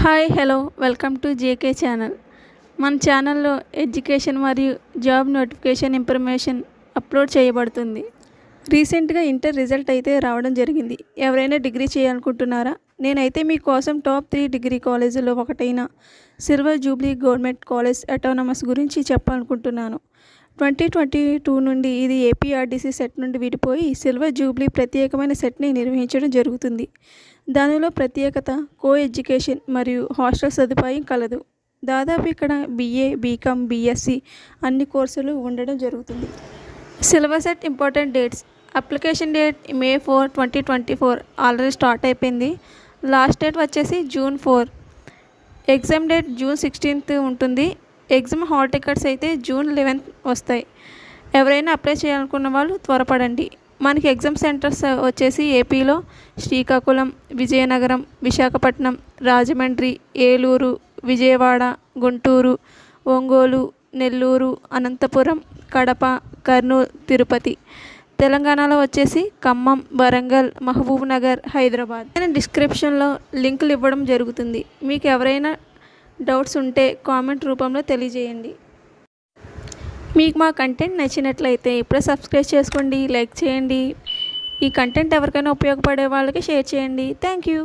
Hi hello welcome to JK channel. మన ఛానల్లో education మరియు జాబ్ నోటిఫికేషన్ ఇన్ఫర్మేషన్ అప్లోడ్ చేయబడుతుంది. రీసెంట్గా ఇంటర్ రిజల్ట్ అయితే రావడం జరిగింది. ఎవరైనా డిగ్రీ చేయాలనుకుంటున్నారా? నేనైతే మీకోసం టాప్ 3 డిగ్రీ కాలేజీలో ఒకటైన silver Jubilee government college autonomous గురించి చెప్పాలనుకుంటున్నాను. 2022 నుండి ఇది ఏపీఆర్డీసీ సెట్ నుండి విడిపోయి సిల్వర్ జూబ్లీ ప్రత్యేకమైన సెట్ని నిర్వహించడం జరుగుతుంది. దానిలో ప్రత్యేకత కో ఎడ్యుకేషన్ మరియు హాస్టల్ సదుపాయం కలదు. దాదాపు ఇక్కడ బీఏ, బీకామ్, బీఎస్సీ అన్ని కోర్సులు ఉండడం జరుగుతుంది. Silver set important dates. Application date May 4, 2024 already start అయిపోయింది. లాస్ట్ డేట్ వచ్చేసి June 4. ఎగ్జామ్ డేట్ June 16 ఉంటుంది. ఎగ్జామ్ హాల్ టికెట్స్ అయితే June 11 వస్తాయి. ఎవరైనా అప్లై చేయాలనుకున్న వాళ్ళు త్వరపడండి. మనకి ఎగ్జామ్ సెంటర్స్ వచ్చేసి ఏపీలో శ్రీకాకుళం, విజయనగరం, విశాఖపట్నం, రాజమండ్రి, ఏలూరు, విజయవాడ, గుంటూరు, ఒంగోలు, నెల్లూరు, అనంతపురం, కడప, కర్నూలు, తిరుపతి. తెలంగాణలో వచ్చేసి ఖమ్మం, వరంగల్, మహబూబ్ నగర్, హైదరాబాద్. నేను డిస్క్రిప్షన్లో లింకులు ఇవ్వడం జరుగుతుంది. మీకు ఎవరైనా డౌట్స్ ఉంటే కామెంట్ రూపంలో తెలియజేయండి. మీకు మా కంటెంట్ నచ్చినట్లయితే ఇప్పుడే సబ్స్క్రైబ్ చేసుకోండి, లైక్ చేయండి. ఈ కంటెంట్ ఎవరికైనా ఉపయోగపడే వాళ్ళకి షేర్ చేయండి. Thank you.